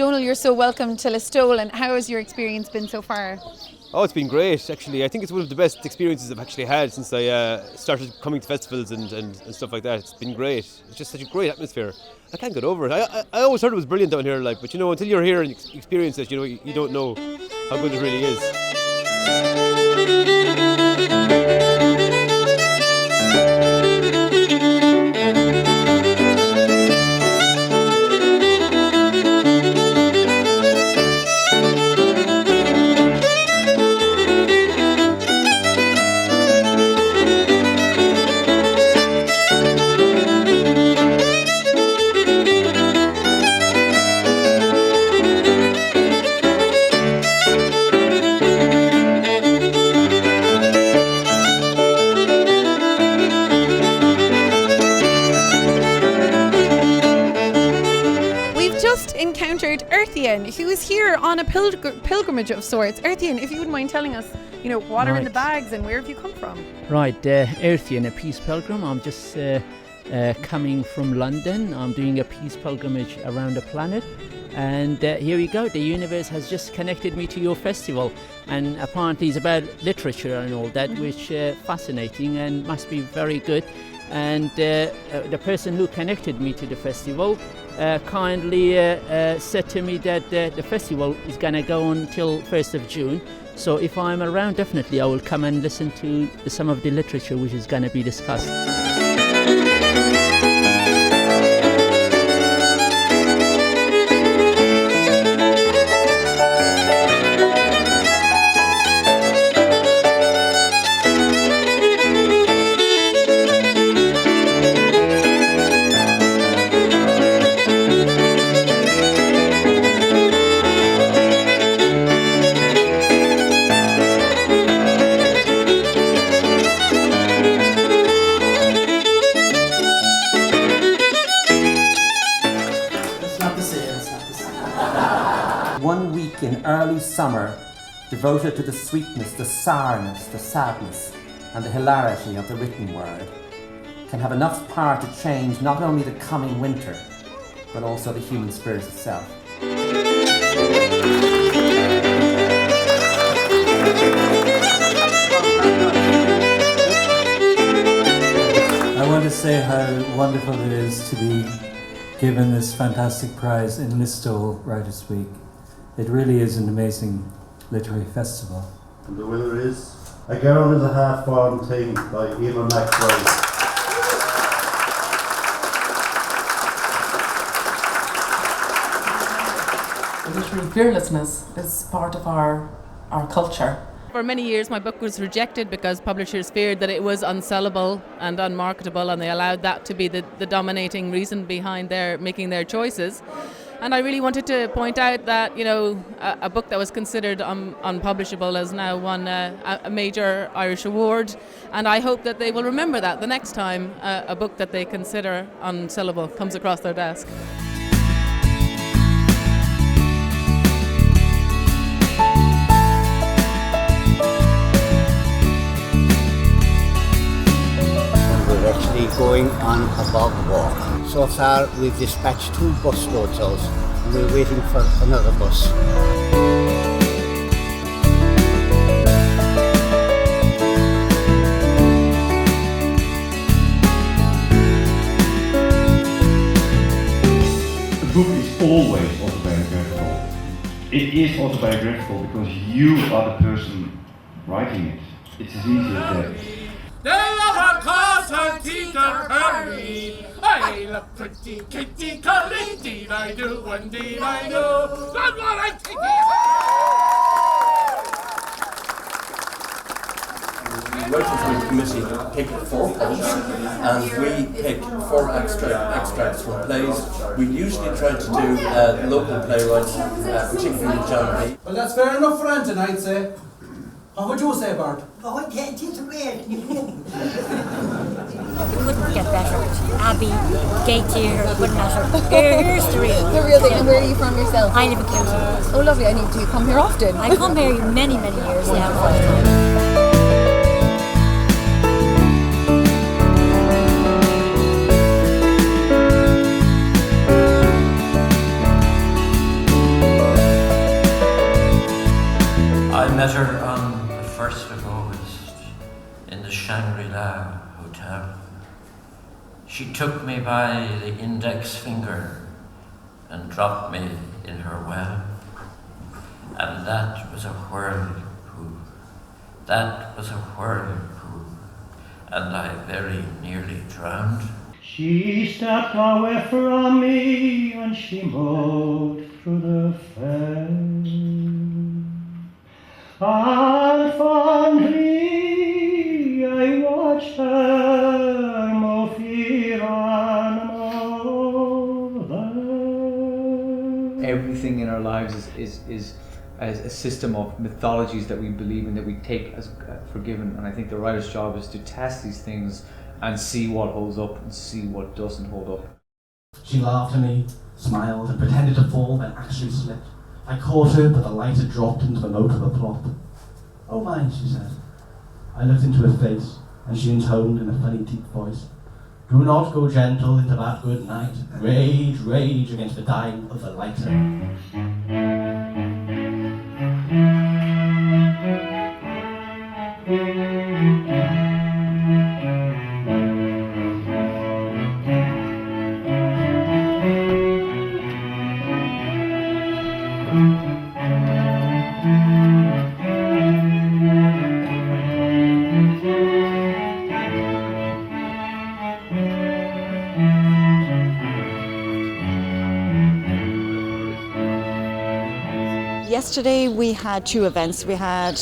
Donal, you're so welcome to Listowel, and how has your experience been so far? Oh, it's been great, actually. I think it's one of the best experiences I've actually had since I started coming to festivals and stuff like that. It's been great. It's just such a great atmosphere. I can't get over it. I always heard it was brilliant down here, but until you're here and experience it, you don't know how good it really is. Encountered Earthian, who is here on a pilgrimage of sorts. Earthian, if you wouldn't mind telling us, what are in the bags and where have you come from? Right, Earthian, a peace pilgrim. I'm just coming from London. I'm doing a peace pilgrimage around the planet. And here we go. The universe has just connected me to your festival. And apparently it's about literature and all that, which fascinating and must be very good. And the person who connected me to the festival kindly said to me that the festival is going to go on until 1st of June. So if I'm around, definitely I will come and listen to some of the literature which is going to be discussed. In early summer, devoted to the sweetness, the sourness, the sadness, and the hilarity of the written word, can have enough power to change not only the coming winter, but also the human spirit itself. I want to say how wonderful it is to be given this fantastic prize in Listowel Writers Week. It really is an amazing literary festival. And the winner is A Girl in the Half-Formed Thing by Egan McBride. Literary fearlessness is part of our culture. For many years my book was rejected because publishers feared that it was unsellable and unmarketable, and they allowed that to be the dominating reason behind their making their choices. And I really wanted to point out that, a book that was considered unpublishable has now won a major Irish award. And I hope that they will remember that the next time a book that they consider unsellable comes across their desk. We're actually going on a bog walk. So far we've dispatched 2 bus loads out and we're waiting for another bus. The book is always autobiographical. It is autobiographical because you are the person writing it. It's as easy as that. They love her cause her teeth are pearly. I love pretty Kitty Cully, indeed I do, indeed I do. That's what I think. The Writers' Committee picked 4 poems, and we picked 4 extracts from plays. We usually try to do local playwrights, particularly Joan. Well, that's fair enough for Anton, I'd say. What would you say, Bart? Oh, it is weird. You couldn't get better. Abbey, Gate here, wouldn't matter. Here's the real. The real thing. And where are you from yourself? I live in County. Oh, lovely. I need to come here often. I come here many, many years now. All the time. met her on the 1st of August in the Shangri-La Hotel. She took me by the index finger and dropped me in her well. And that was a whirlpool. That was a whirlpool. And I very nearly drowned. She stepped away from me and she moved through the fair. And fondly I watched her move here and over. Everything in our lives is a system of mythologies that we believe in, that we take as for given. And I think the writer's job is to test these things and see what holds up and see what doesn't hold up. She laughed at me, smiled, and pretended to fall, then actually slipped. I caught her, but the light had dropped into the note of a plop. "Oh my," she said. I looked into her face, and she intoned in a funny deep voice, "Do not go gentle into that good night. Rage, rage against the dying of the lighter." Yesterday we had two events. We had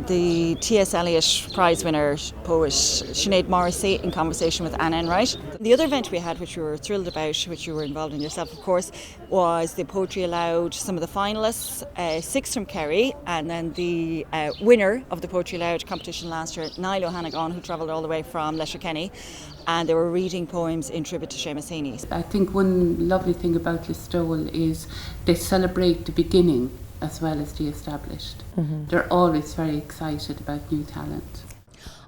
the T.S. Eliot Prize winner poet Sinead Morrissey in conversation with Anna Enright. The other event we had, which we were thrilled about, which you were involved in yourself of course, was the Poetry Aloud, some of the finalists, 6 from Kerry, and then the winner of the Poetry Aloud competition last year, Niall O'Hannigan, who travelled all the way from Letterkenny, and they were reading poems in tribute to Seamus Heaney. I think one lovely thing about Listowel is they celebrate the beginning as well as the established. Mm-hmm. They're always very excited about new talent.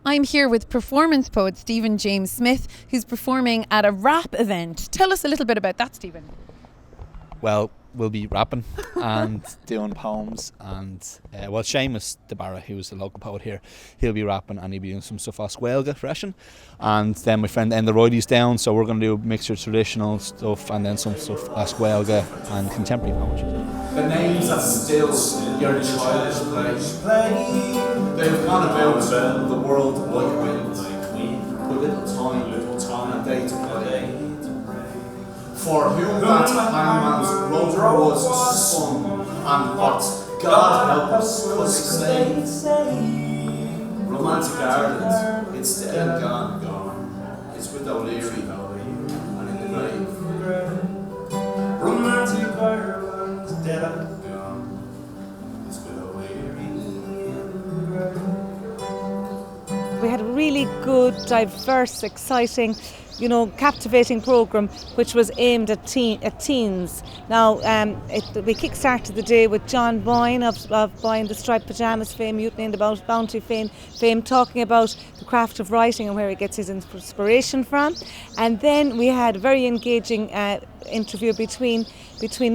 I'm here with performance poet Stephen James Smith, who's performing at a rap event. Tell us a little bit about that, Stephen. Well, we'll be rapping and doing poems, and Seamus DeBarra, who's the local poet here, he'll be rapping and he'll be doing some stuff as Gaeilge freshen, and then my friend Enda Roidy's down, so we're going to do a mixture of traditional stuff and then some stuff as Gaeilge and contemporary poetry. The names that still your childish play, they've gone about the world like wind, with little time and day to play. For whom that hangman's road was sung, and what God help us could say. Romantic Ireland, it's dead and gone. It's with O'Leary and in the grave. Romantic Ireland, dead and gone. It's with O'Leary and the grave. We had a really good, diverse, exciting, captivating programme which was aimed at teens. Now, we kick-started the day with John Boyne of Boyne the Striped Pyjamas fame, Mutiny in the Bounty fame, talking about the craft of writing and where he gets his inspiration from. And then we had a very engaging interview between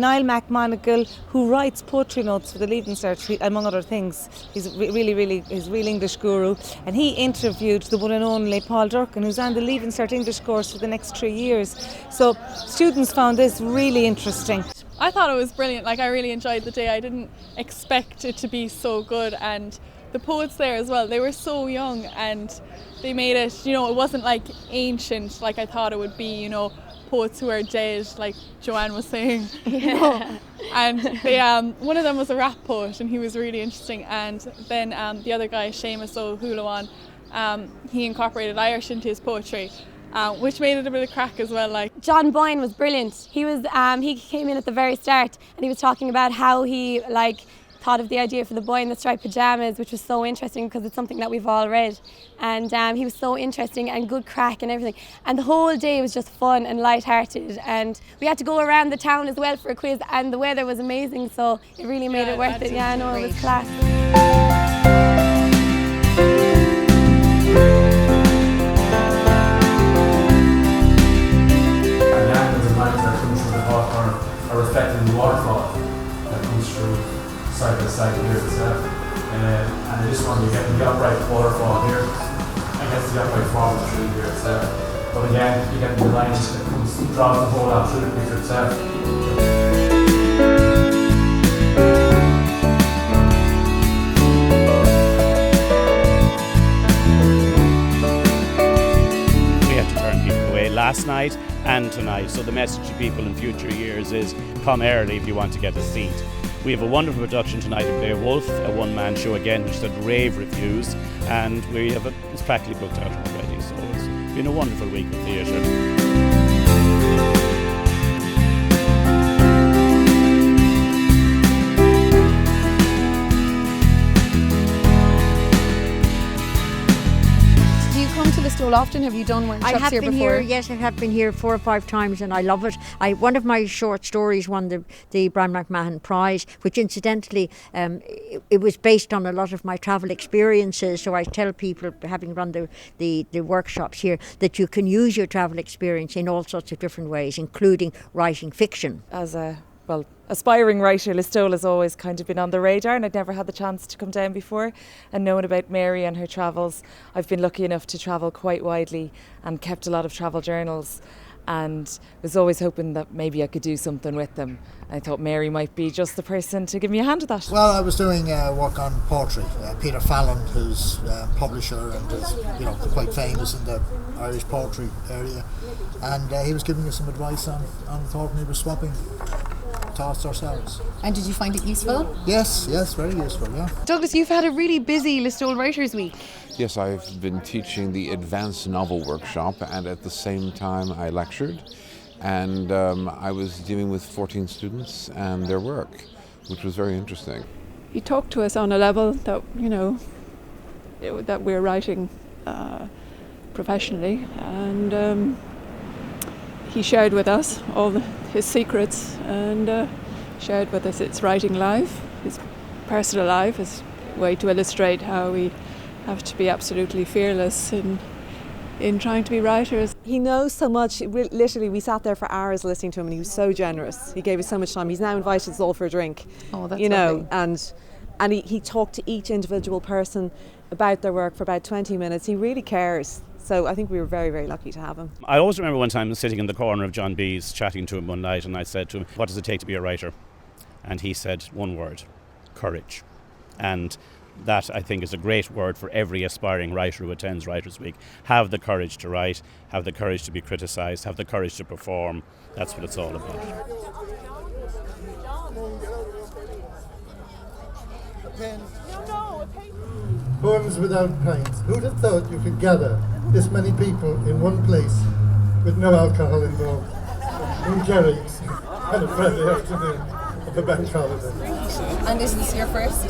Niall MacMonagall, who writes poetry notes for the Leaving Cert, among other things. He's really his real English guru, and he interviewed the one and only Paul Durcan, who's on the Leaving Cert English course for the next 3 years. So students found this really interesting. I thought it was brilliant. I really enjoyed the day. I didn't expect it to be so good, and the poets there as well, they were so young and they made it, it wasn't ancient like I thought it would be, poets who are dead, like Joan was saying. Yeah. And they, one of them was a rap poet, and he was really interesting. And then the other guy, Seamus O'Hannigan, he incorporated Irish into his poetry, which made it a bit of crack as well. John Boyne was brilliant. He came in at the very start, and he was talking about how he thought of the idea for the Boy in the Striped Pyjamas, which was so interesting because it's something that we've all read. And he was so interesting and good crack and everything. And the whole day was just fun and light-hearted. And we had to go around the town as well for a quiz, and the weather was amazing, so it really made it worth it. Yeah, I know, it was class. And the angles and lines that come through the hot corner are reflected in the waterfall that comes through side by side here itself. and I just wanted to get the upright waterfall here. I guess the upright form of the tree here itself. But again, you get the line that comes, draws the whole out through the picture itself. Last night and tonight, so the message to people in future years is come early if you want to get a seat. We have a wonderful production tonight of Beowulf, a one-man show again which had rave reviews, and we have it's practically booked out already, so it's been a wonderful week of theatre. Listowel often? Have you done workshops I have here been before? Here, yes, I have been here 4 or 5 times and I love it. One of my short stories won the Brian McMahon Prize, which incidentally it was based on a lot of my travel experiences. So I tell people, having run the workshops here, that you can use your travel experience in all sorts of different ways, including writing fiction. As a aspiring writer, Listowel has always kind of been on the radar, and I'd never had the chance to come down before. And knowing about Mary and her travels, I've been lucky enough to travel quite widely and kept a lot of travel journals, and was always hoping that maybe I could do something with them. I thought Mary might be just the person to give me a hand with that. Well, I was doing work on poetry. Peter Fallon, who's publisher and is quite famous in the Irish poetry area, and he was giving us some advice on thought, and he was swapping thoughts ourselves. And did you find it useful? Yes, very useful, yeah. Douglas, you've had a really busy Listowel Writers Week. Yes, I've been teaching the advanced novel workshop, and at the same time I lectured, and I was dealing with 14 students and their work, which was very interesting. He talked to us on a level that, that we're writing professionally, and he shared with us all his secrets, and shared with us his writing life, his personal life, his way to illustrate how we have to be absolutely fearless in trying to be writers. He knows so much. Literally, we sat there for hours listening to him, and he was so generous. He gave us so much time. He's now invited us all for a drink. Oh, that's lovely. And he talked to each individual person about their work for about 20 minutes. He really cares. So I think we were very, very lucky to have him. I always remember one time sitting in the corner of John B's chatting to him one night, and I said to him, what does it take to be a writer? And he said one word: courage. And that, I think, is a great word for every aspiring writer who attends Writers' Week. Have the courage to write, have the courage to be criticised, have the courage to perform. That's what it's all about. Poems without pints. Who'd have thought you could gather this many people in one place with no alcohol involved? I'm Jerry, and a Friday afternoon of the bank holiday. And is this your first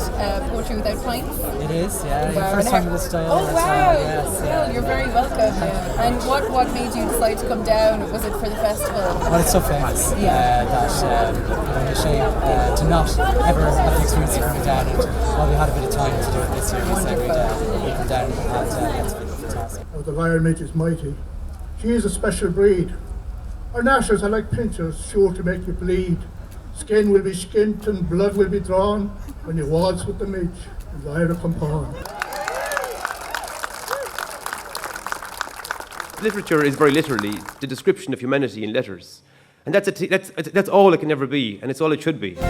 Poetry Without Pints? It is, yeah. Wow. First time in Listowel. Oh wow! Yes, Well, you're very welcome. And what made you decide to come down? Was it for the festival? Well, it's so famous that I'm ashamed to not ever have the experience of coming down. And while we had a bit of time to do it this year, we said we'd come down, and it's been fantastic. Oh, the Lion Mate is mighty. She is a special breed. Our gnashers are like pincers, sure to make you bleed. Skin will be skint and blood will be drawn when you waltz with the midge and Lyra Compon. Literature is very literally the description of humanity in letters. And that's all it can ever be, and it's all it should be. It's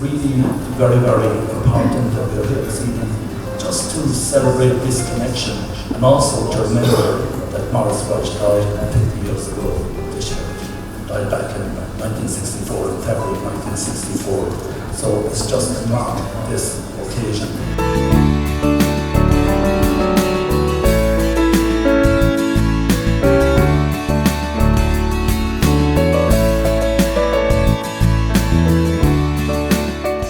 really very, very important that we're here this evening just to celebrate this connection, and also to remember that Morris Welch died 50 years ago this year. Died back in 1964, in February 1964. So it's just to mark this occasion.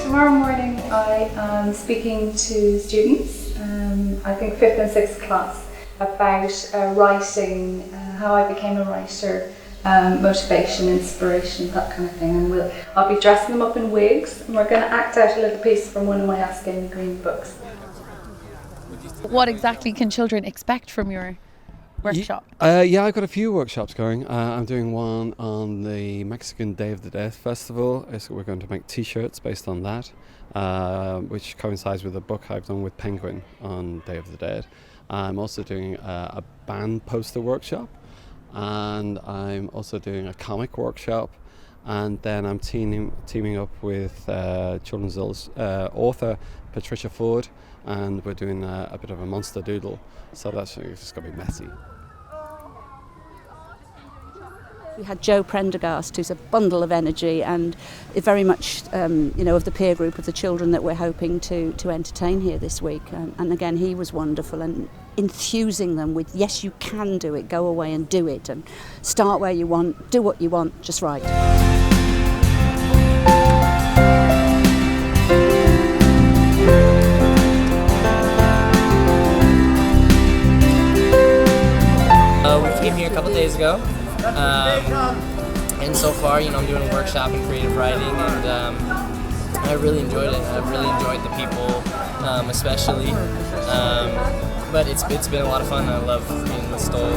Tomorrow morning I am speaking to students, I think 5th and 6th class, about writing, how I became a writer, motivation, inspiration, that kind of thing. And I'll be dressing them up in wigs, and we're going to act out a little piece from one of my Ask Amy Green books. What exactly can children expect from your workshop? Yeah, I've got a few workshops going. I'm doing one on the Mexican Day of the Dead festival. So we're going to make T-shirts based on that, which coincides with a book I've done with Penguin on Day of the Dead. I'm also doing a band poster workshop, and I'm also doing a comic workshop, and then I'm teaming up with children's author Patricia Ford, and we're doing a bit of a monster doodle, so that's just going to be messy. We had Joe Prendergast, who's a bundle of energy and very much, of the peer group of the children that we're hoping to entertain here this week. And again, he was wonderful and enthusing them with, yes, you can do it, go away and do it, and start where you want, do what you want, just right. We came here a couple of days ago. And so far, I'm doing a workshop in creative writing, and I really enjoyed it. I've really enjoyed the people, especially. But it's been a lot of fun. I love being in Listowel.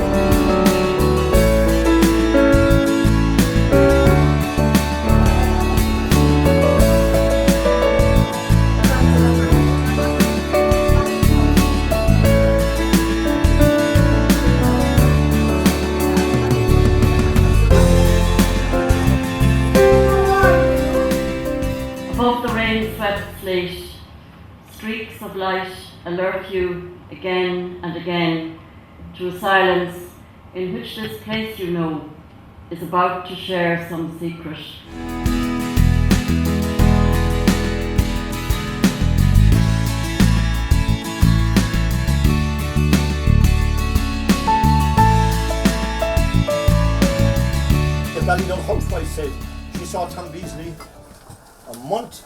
Swept slate, streaks of light alert you again and again to a silence in which this place you know is about to share some secret. The Ballydon housewife said she saw Tom Beasley a month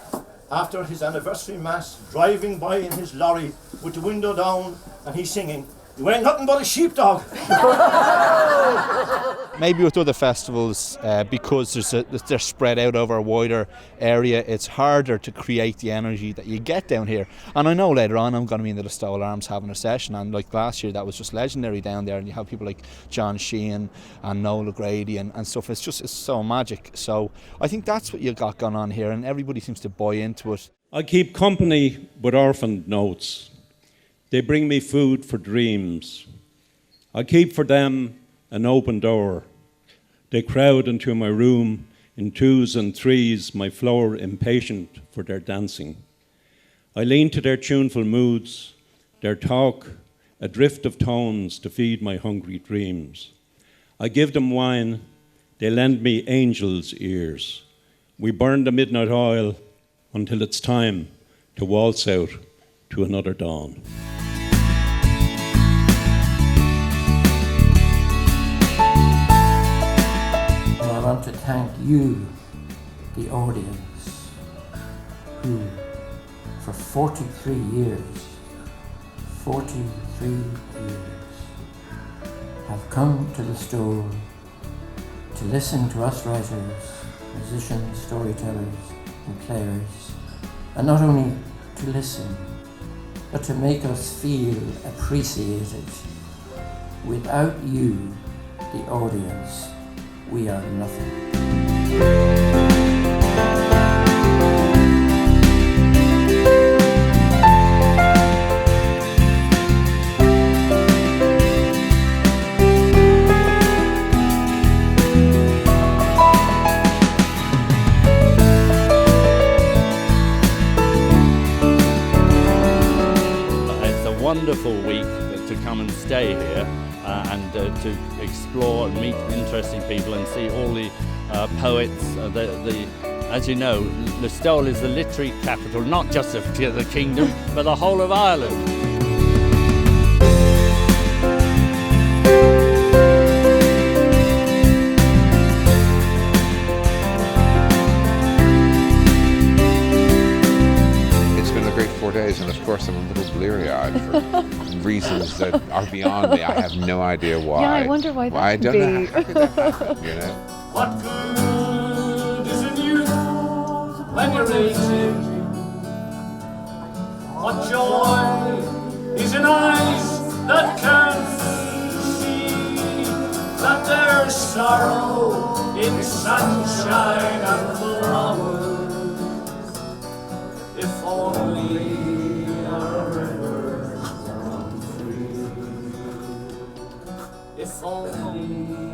after his anniversary mass, driving by in his lorry with the window down, and he's singing, "You ain't nothing but a sheepdog." Maybe with other festivals, because they're spread out over a wider area, it's harder to create the energy that you get down here. And I know later on I'm going to be in the Listowel Arms having a session, and like last year that was just legendary down there, and you have people like John Sheahan and Noel and stuff. It's so magic. So I think that's what you got going on here, and everybody seems to buy into it. I keep company with orphaned notes. They bring me food for dreams. I keep for them an open door. They crowd into my room in twos and threes, my floor impatient for their dancing. I lean to their tuneful moods, their talk, a drift of tones to feed my hungry dreams. I give them wine, they lend me angels' ears. We burn the midnight oil until it's time to waltz out to another dawn. I want to thank you, the audience, who for 43 years, have come to Listowel to listen to us writers, musicians, storytellers and players, and not only to listen, but to make us feel appreciated. Without you, the audience, we are nothing. It's a wonderful week to come and stay here. And to explore and meet interesting people and see all the poets. As you know, Listowel is the literary capital, not just of the kingdom, but the whole of Ireland. It's been a great 4 days, and of course I'm a little bleary-eyed for reasons that are beyond me. I have no idea why. Yeah, I wonder why that I could don't be. know how could that happen, you know? What good is in youth when you're 18? What joy is in eyes that can't see? sorrow in sunshine and flowers. If only our rivers run free. If only